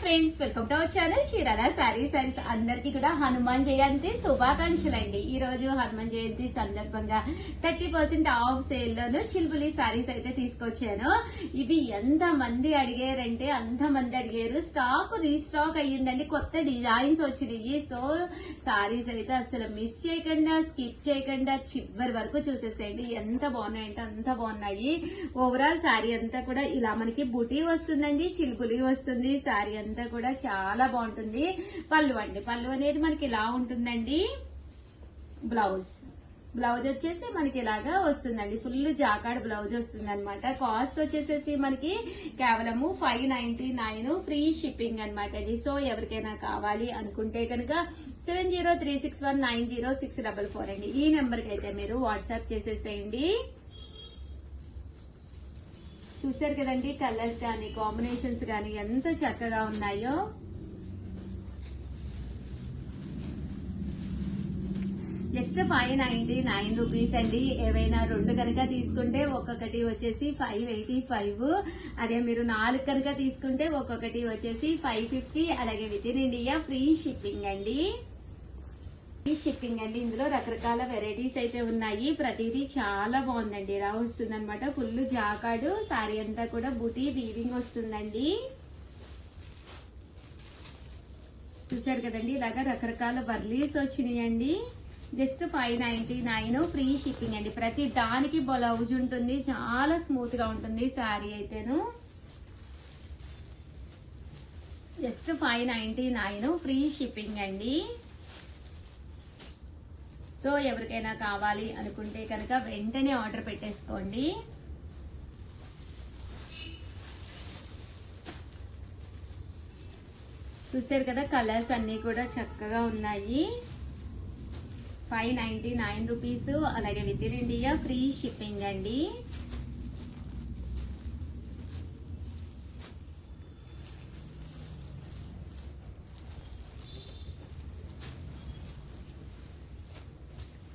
Friends, welcome to our channel Chirala saris. అందరికీ కూడా హనుమాన్ జయంతి శుభాకాంక్షలు అండి. ఈ రోజు హనుమాన్ జయంతి సందర్భంగా 30% ఆఫ్ సేల్ లోను చిల్బులి సారీస్ అయితే తీసుకొచ్చాను. ఇవి ఎంత మంది అడిగారంటే అంత మంది అడిగారు. స్టాక్ రీస్టాక్ అయ్యిందండి, కొత్త డిజైన్స్ వచ్చినాయి. సో సారీస్ అయితే అసలు మిస్ చేయకుండా, స్కిప్ చేయకుండా చివరి వరకు చూసేసేయండి. ఎంత బాగున్నాయంటే అంత బాగున్నాయి. ఓవరాల్ సారీ అంతా కూడా ఇలా మనకి బుటీ వస్తుందండి, చిల్బులి వస్తుంది. సారీ అంతా కూడా చాలా బాగుంటుంది. పళ్ళు అండి, పళ్ళు అనేది మనకి ఇలా ఉంటుందండి. బ్లౌజ్ వచ్చేసి మనకి ఇలాగా వస్తుందండి. ఫుల్ జాకాడ్ బ్లౌజ్ వస్తుంది అనమాట. కాస్ట్ వచ్చేసేసి మనకి కేవలము 599 ఫ్రీ షిప్పింగ్ అనమాట ఇది. సో ఎవరికైనా కావాలి అనుకుంటే కనుక 7036190644 అండి. ఈ నెంబర్ కి అయితే మీరు వాట్సాప్ చేసేసేయండి. చూసారు కదండి, కలర్స్ కానీ కాంబినేషన్స్ కానీ ఎంత చక్కగా ఉన్నాయో. జస్ట్ 599 రూపీస్ అండి. ఏవైనా రెండు కనుక తీసుకుంటే ఒక్కొక్కటి వచ్చేసి 585. అదే మీరు 4 కనుక తీసుకుంటే ఒక్కొక్కటి వచ్చేసి 550. అలాగే with in India free shipping అండి. ఇందులో రకరకాల వెరైటీస్ అయితే ఉన్నాయి. ప్రతిదీ చాలా బాగుందండి. ఇలా వస్తుంది అనమాట. ఫుల్ జాకాడు సారీ అంతా కూడా బూటీ వీవింగ్ వస్తుందండి. చూసారు కదండి, ఇలాగా రకరకాల వర్లీస్ వచ్చినాయండి. జస్ట్ 599 ఫ్రీ షిప్పింగ్ అండి. ప్రతి దానికి బ్లౌజ్ ఉంటుంది. చాలా స్మూత్ గా ఉంటుంది సారీ అయితేను. జస్ట్ 599 ఫ్రీ షిప్పింగ్ అండి. సో ఎవరికైనా కావాలి అనుకుంటే కనుక వెంటనే ఆర్డర్ పెట్టేసుకోండి. చూసారు కదా, కలర్స్ అన్ని కూడా చక్కగా ఉన్నాయి. 599 రూపీస్. అలాగే with in India free shipping అండి.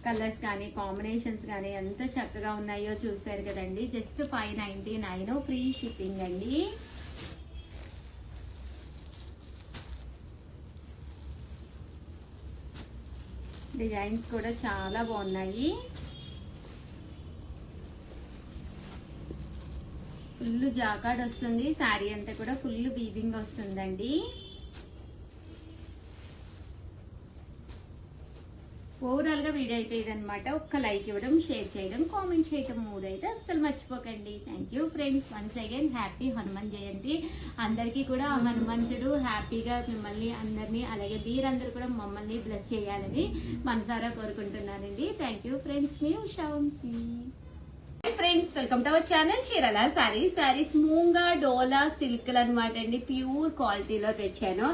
కలర్స్ కానీ కాంబినేషన్స్ కానీ ఎంత చక్కగా ఉన్నాయో చూసారు కదండి. జస్ట్ 599 ఫ్రీ షిప్పింగ్ అండి. డిజైన్స్ కూడా చాలా బాగున్నాయి. ఫుల్ జాకాడ్ వస్తుంది. శారీ అంతా కూడా ఫుల్ వీవింగ్ వస్తుందండి. ఓవరాల్ గా వీడియో అయితే ఇదనమాట. ఒక్క లైక్ ఇవ్వడం, షేర్ చేయడం, కామెంట్ చేయడం మూడైతే అస్సలు మర్చిపోకండి. Thank you friends. Once again happy Hanuman Jayanti. అందరికీ కూడా హనుమంతుడు హ్యాపీగా మిమ్మల్ని అందరినీ, అలాగే మీరందరూ కూడా మమ్మల్ని బ్లెస్ చేయాలని మనసారా కోరుకుంటున్నానండి. Thank you friends. మీ Usha Vamshi. Friends, welcome to our channel Chirala sarees. Moonga Dola silk అనమాట అండి. ప్యూర్ క్వాలిటీలో తెచ్చాను.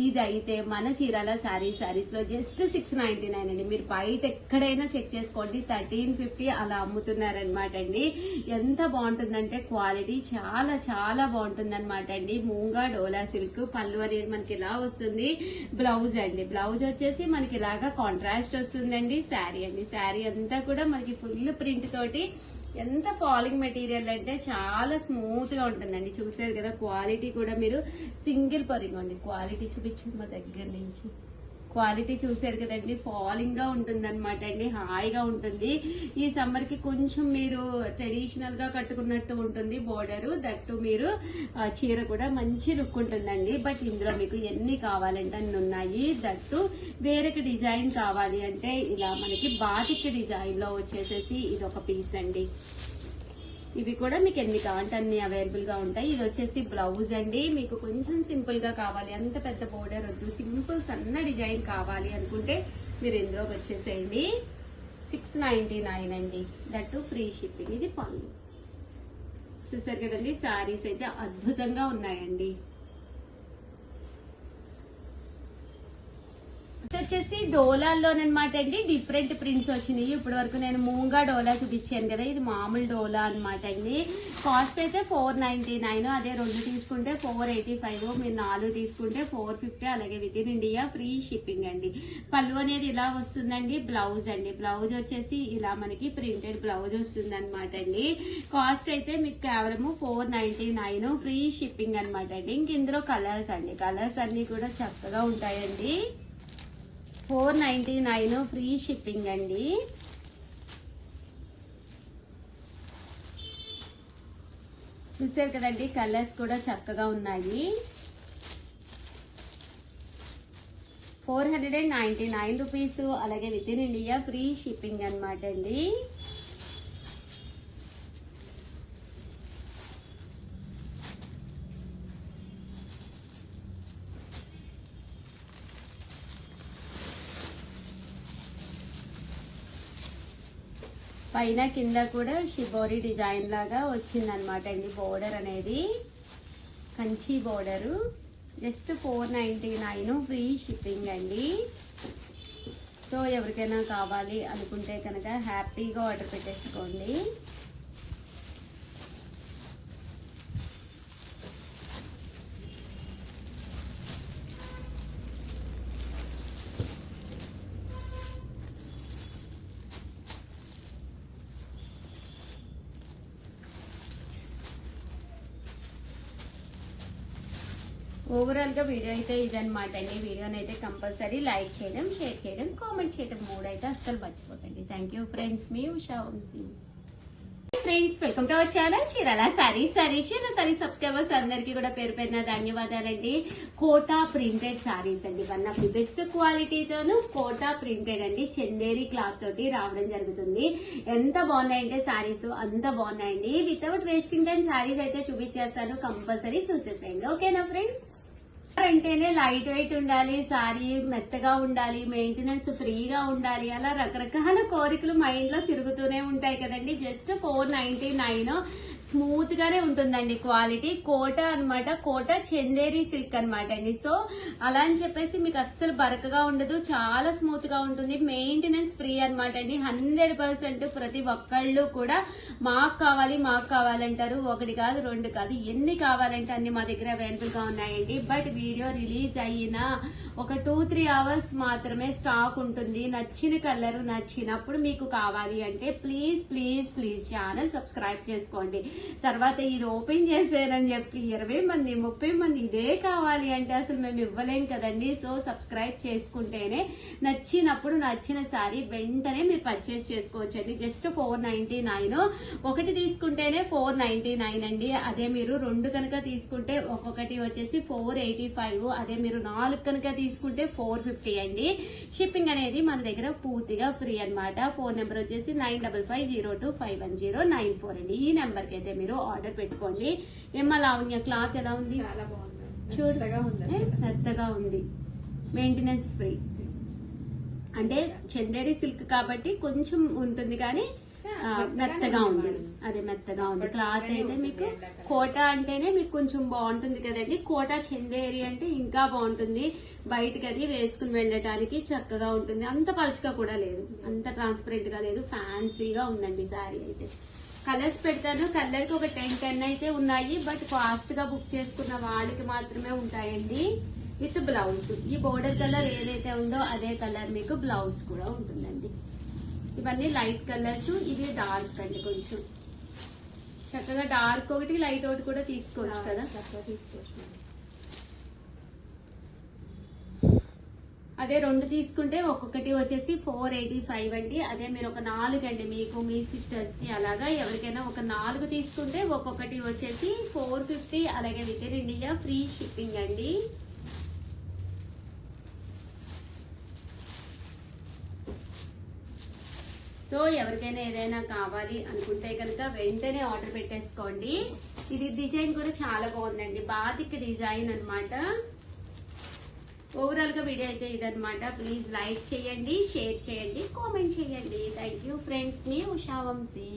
ఇదైతే మన చీరాల సారీస్ లో జస్ట్ 699 అండి. మీరు బయట ఎక్కడైనా చెక్ చేసుకోండి, 1350 అలా అమ్ముతున్నారనమాట అండి. ఎంత బాగుంటుందంటే క్వాలిటీ చాలా చాలా బాగుంటుంది అనమాట అండి. మూంగా డోలా సిల్క్. పళ్ళు అనేది మనకి ఇలా వస్తుంది. బ్లౌజ్ అండి, బ్లౌజ్ వచ్చేసి మనకి ఇలాగా కాంట్రాస్ట్ వస్తుందండి. శారీ అండి, శారీ అంతా కూడా మనకి ఫుల్ ప్రింట్ తోటి ఎంత ఫాలింగ్ మెటీరియల్ అంటే చాలా స్మూత్ గా ఉంటుందండి. చూసారు కదా, క్వాలిటీ కూడా మీరు సింగిల్ పరింగ్ క్వాలిటీ చూపించండి మా దగ్గర నుంచి. క్వాలిటీ చూసారు కదండి, ఫాలింగ్ గా ఉంటుంది అనమాట అండి. హాయిగా ఉంటుంది. ఈ సమ్మర్ కి కొంచెం మీరు ట్రెడిషనల్ గా కట్టుకున్నట్టు ఉంటుంది బోర్డర్. దట్టు మీరు చీర కూడా మంచి లుక్ ఉంటుందండి. బట్ ఇందులో మీకు ఎన్ని కావాలంటే అన్ని ఉన్నాయి. దట్టు వేరొక డిజైన్ కావాలి అంటే ఇలా మనకి బాతిక్ డిజైన్ లో వచ్చేసేసి ఇది ఒక పీస్ అండి. ఇవి కూడా మీకు ఎన్ని కావాలంటే అన్ని అవైలబుల్ గా ఉంటాయి. ఇది వచ్చేసి బ్లౌజ్ అండి. మీకు కొంచెం సింపుల్ గా కావాలి, అంత పెద్ద బోర్డర్ వద్దు, సింపుల్ సన్న డిజైన్ కావాలి అనుకుంటే మీరు ఇందులోకి వచ్చేసేయండి. 699 అండి. That free shipping. ఇది పళ్ళు. చూసారు కదండి, శారీస్ అయితే అద్భుతంగా ఉన్నాయండి. వచ్చేసి డోలాల్లోనమాట అండి డిఫరెంట్ ప్రింట్స్ వచ్చినాయి. ఇప్పటి వరకు నేను మూంగా డోలా చూపించాను కదా, ఇది మామూలు డోలా అనమాట అండి. కాస్ట్ అయితే 499. అదే 2 తీసుకుంటే 485, మీరు 4 తీసుకుంటే 450. అలాగే with in India free shipping అండి. పళ్ళు అనేది ఇలా వస్తుందండి. బ్లౌజ్ అండి, బ్లౌజ్ వచ్చేసి ఇలా మనకి ప్రింటెడ్ బ్లౌజ్ వస్తుంది అనమాట అండి. కాస్ట్ అయితే మీకు కేవలము 499 ఫ్రీ షిప్పింగ్ అనమాట అండి. ఇంక ఇందులో కలర్స్ అండి, కలర్స్ అన్ని కూడా చక్కగా ఉంటాయండి. 499 ఫ్రీ షిప్పింగ్ అండి. చూసారు కదండి, కలర్స్ కూడా చక్కగా ఉన్నాయి. 499 రూపీస్. అలాగే with in India free shipping అనమాట అండి. పైన కింద కూడా షిబోరి డిజైన్ లాగా వచ్చింది అనమాట అండి. బోర్డర్ అనేది Kanchi border. Just 499 free shipping అండి. సో ఎవరికైనా కావాలి అనుకుంటే కనుక హ్యాపీగా ఆర్డర్ పెట్టేసుకోండి. ఓవరాల్ గా వీడియో అయితే ఇదనమాట అండి. వీడియోని అయితే కంపల్సరీ లైక్ చేయడం, షేర్ చేయడం, కామెంట్ చేయడం 3 అయితే అస్సలు మర్చిపోకండి. థ్యాంక్ యూ ఫ్రెండ్స్, మీ Usha Vamshi. Friends, welcome to our channel Chirala sarees. Chirala sarees subscribers అందరికీ కూడా పేరు పేరున ధన్యవాదాలండి. కోటా ప్రింటెడ్ సారీస్ అండి, వన్ ఆఫ్ ది బెస్ట్ క్వాలిటీతోను కోటా ప్రింటెడ్ అండి. చందేరి క్లాత్ తోటి రావడం జరుగుతుంది. ఎంత బాగున్నాయంటే సారీస్ అంత బాగున్నాయండి. వితౌట్ వేస్టింగ్ టైం సారీస్ అయితే చూపించేస్తాను, కంపల్సరీ చూసేసేయండి. ఓకేనా ఫ్రెండ్స్? అంటేనే లైట్ వెయిట్ ఉండాలి, సారీ మెత్తగా ఉండాలి, మెయింటెనెన్స్ ఫ్రీగా ఉండాలి, అలా రకరకాల కోరికలు మైండ్ లో తిరుగుతూనే ఉంటాయి కదండి. జస్ట్ 499 స్మూత్ గానే ఉంటుందండి. క్వాలిటీ కోటా అన్నమాట, కోటా చందేరి సిల్క్ అనమాట అండి. సో అలా అని చెప్పేసి మీకు అస్సలు బరకగా ఉండదు, చాలా స్మూత్ గా ఉంటుంది. మెయింటెనెన్స్ ఫ్రీ అనమాట అండి. 100% ప్రతి ఒక్కళ్ళు కూడా మాకు కావాలంటారు. 1 కాదు 2 కాదు, ఎన్ని కావాలంటే అన్ని మా దగ్గర అవైలబుల్ గా ఉన్నాయండి. బట్ వీడియో రిలీజ్ అయిన ఒక 2-3 అవర్స్ మాత్రమే స్టాక్ ఉంటుంది. నచ్చిన కలర్ నచ్చినప్పుడు మీకు కావాలి అంటే please please please channel subscribe చేసుకోండి. తర్వాత ఇది ఓపెన్ చేసారని చెప్పి 20 మంది 30 మంది ఇదే కావాలి అంటే అసలు మేము ఇవ్వలేం కదండి. సో సబ్స్క్రైబ్ చేసుకుంటేనే నచ్చినప్పుడు నచ్చిన సారీ వెంటనే మీరు పర్చేస్ చేసుకోవచ్చు అండి. జస్ట్ 499. ఒకటి తీసుకుంటేనే 499 అండి. అదే మీరు 2 కనుక తీసుకుంటే ఒక్కొక్కటి వచ్చేసి 485. అదే మీరు 4 కనుక తీసుకుంటే 450 అండి. షిప్పింగ్ అనేది మన దగ్గర పూర్తిగా ఫ్రీ అనమాట. ఫోన్ నెంబర్ వచ్చేసి 9550251094 అండి. ఈ నెంబర్ కి అయితే మీరు ఆర్డర్ పెట్టుకోండి. ఏమో లావణ్య, క్లాత్ ఎలా ఉంది? చాలా బాగుంది, చూడగా మెత్తగా ఉంది, మెయింటెనెన్స్ ఫ్రీ. అంటే చందేరి సిల్క్ కాబట్టి కొంచెం ఉంటుంది కానీ మెత్తగా ఉంది. అదే మెత్తగా ఉంది. క్లాత్ అయితే మీకు కోటా అంటేనే మీకు కొంచెం బాగుంటుంది కదండి. కోటా చందేరి అంటే ఇంకా బాగుంటుంది. బయటకి అది వేసుకుని వెళ్ళటానికి చక్కగా ఉంటుంది. అంత పలుచగా కూడా లేదు, అంత ట్రాన్స్పరెంట్ గా లేదు, ఫ్యాన్సీగా ఉందండి శారీ అయితే. కలర్స్ పెడతాను. కలర్ కి ఒక 10 అయితే ఉన్నాయి. బట్ ఫాస్ట్ గా బుక్ చేసుకున్న వాళ్ళకి మాత్రమే ఉంటాయండి. విత్ బ్లౌజ్ ఈ బోర్డర్ కలర్ ఏదైతే ఉందో అదే కలర్ మీకు బ్లౌజ్ కూడా ఉంటుందండి. ఇవన్నీ లైట్ కలర్స్, ఇది డార్క్ అండి. కొంచెం చక్కగా డార్క్ ఒకటి లైట్ ఒకటి కూడా తీసుకోవచ్చు కదా, చక్కగా తీసుకోవచ్చు. అదే 2 తీసుకుంటే ఒక్కొక్కటి వచ్చేసి 485 అండి. అదే మీరు ఒక 4 అండి, మీకు మీ సిస్టర్స్ కి అలాగా ఎవరికైనా ఒక 4 తీసుకుంటే ఒక్కొక్కటి వచ్చేసి 450. అలాగే with in India free shipping అండి. సో ఎవరికైనా ఏదైనా కావాలి అనుకుంటే కనుక వెంటనే ఆర్డర్ పెట్టేసుకోండి. ఇది డిజైన్ కూడా చాలా బాగుందండి, బాతిక్ డిజైన్ అన్నమాట. ఓవరాల్ గా వీడియో అయితే ఇదన్నమాట. ప్లీజ్ లైక్ చేయండి, షేర్ చేయండి, కామెంట్ చేయండి. థ్యాంక్ యూ ఫ్రెండ్స్, మీ ఉషా వంశీ.